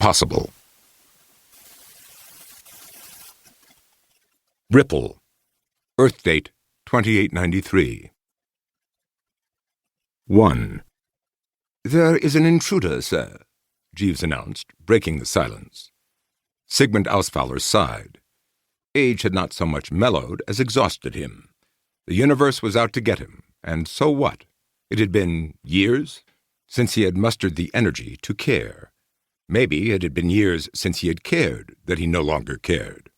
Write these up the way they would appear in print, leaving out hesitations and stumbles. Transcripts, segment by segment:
impossible. Ripple. Earth date 2893. 1. "There is an intruder, sir," Jeeves announced, breaking the silence. Sigmund Ausfowler sighed. Age had not so much mellowed as exhausted him. The universe was out to get him, and so what? It had been years since he had mustered the energy to care. Maybe it had been years since he had cared that he no longer cared.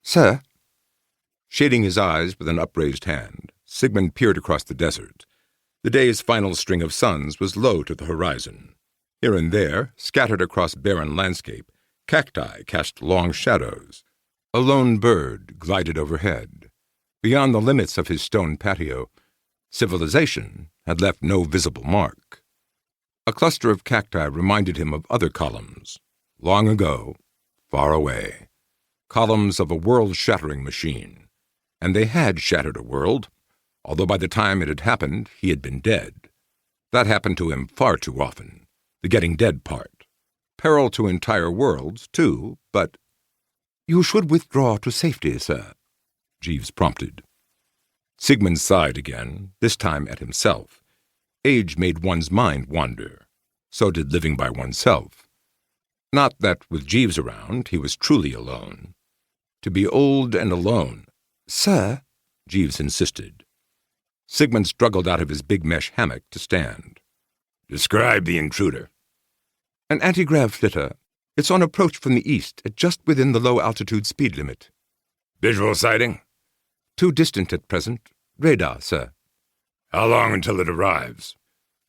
"Sir?" Shading his eyes with an upraised hand, Sigmund peered across the desert. The day's final string of suns was low to the horizon. Here and there, scattered across barren landscape, cacti cast long shadows. A lone bird glided overhead. Beyond the limits of his stone patio, civilization had left no visible mark. A cluster of cacti reminded him of other columns, long ago, far away. Columns of a world-shattering machine. And they had shattered a world, although by the time it had happened, he had been dead. That happened to him far too often, the getting dead part. Peril to entire worlds, too, but— "You should withdraw to safety, sir," Jeeves prompted. Sigmund sighed again, this time at himself. Age made one's mind wander. So did living by oneself. Not that with Jeeves around, he was truly alone. To be old and alone— "Sir," Jeeves insisted. Sigmund struggled out of his big mesh hammock to stand. "Describe the intruder." "An anti-grav flitter. It's on approach from the east, at just within the low-altitude speed limit." "Visual sighting?" "Too distant at present. Radar, sir." "How long until it arrives?"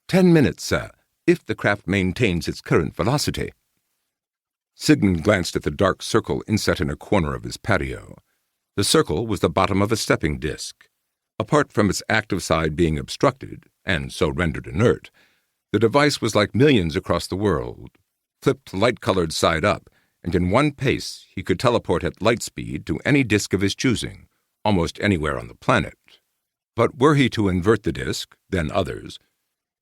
10 minutes, sir, if the craft maintains its current velocity." Sigmund glanced at the dark circle inset in a corner of his patio. The circle was the bottom of a stepping disc. Apart from its active side being obstructed, and so rendered inert, the device was like millions across the world. Flipped light-colored side up, and in one pace he could teleport at light speed to any disk of his choosing, almost anywhere on the planet. But were he to invert the disk, then others,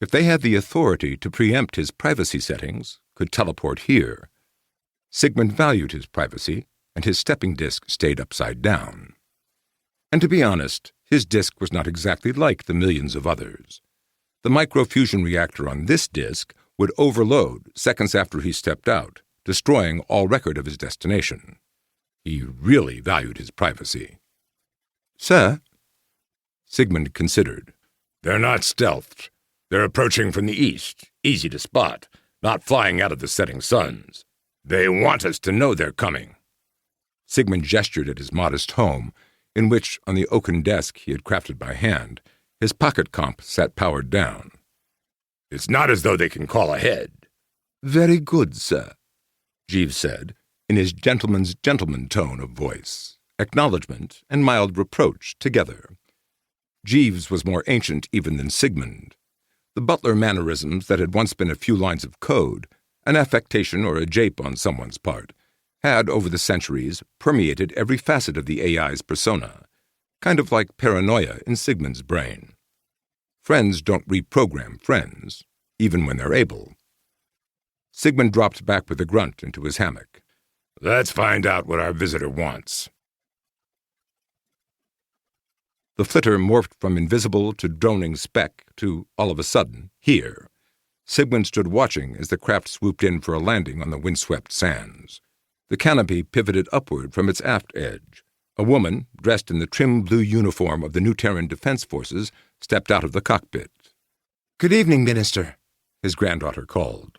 if they had the authority to preempt his privacy settings, could teleport here. Sigmund valued his privacy, and his stepping disk stayed upside down. And to be honest, his disk was not exactly like the millions of others. The microfusion reactor on this disk would overload seconds after he stepped out, destroying all record of his destination. He really valued his privacy. "Sir?" Sigmund considered. "They're not stealthed. They're approaching from the east, easy to spot, not flying out of the setting suns. They want us to know they're coming." Sigmund gestured at his modest home, in which, on the oaken desk he had crafted by hand, his pocket comp sat powered down. "It's not as though they can call ahead." "Very good, sir," Jeeves said, in his gentleman's gentleman tone of voice, acknowledgment and mild reproach together. Jeeves was more ancient even than Sigmund. The butler mannerisms that had once been a few lines of code, an affectation or a jape on someone's part, had, over the centuries, permeated every facet of the AI's persona, kind of like paranoia in Sigmund's brain. Friends don't reprogram friends, even when they're able. Sigmund dropped back with a grunt into his hammock. "Let's find out what our visitor wants." The flitter morphed from invisible to droning speck to, all of a sudden, here. Sigmund stood watching as the craft swooped in for a landing on the windswept sands. The canopy pivoted upward from its aft edge. A woman, dressed in the trim blue uniform of the New Terran Defense Forces, stepped out of the cockpit. "Good evening, Minister," his granddaughter called.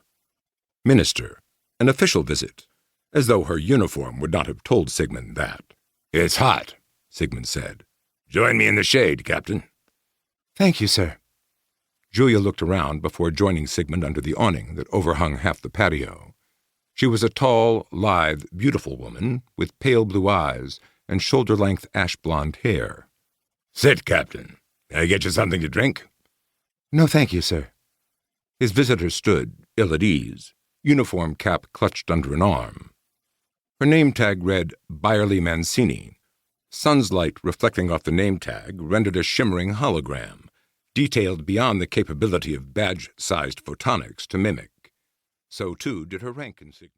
Minister, an official visit, as though her uniform would not have told Sigmund that. "It's hot," Sigmund said. "Join me in the shade, Captain." "Thank you, sir." Julia looked around before joining Sigmund under the awning that overhung half the patio. She was a tall, lithe, beautiful woman with pale blue eyes and shoulder-length ash-blonde hair. "Sit, Captain. Can I get you something to drink?" "No, thank you, sir." His visitor stood, ill at ease, uniform cap clutched under an arm. Her name tag read Byerly Mancini. Sun's light reflecting off the name tag rendered a shimmering hologram, detailed beyond the capability of badge-sized photonics to mimic. So, too, did her rank insignia.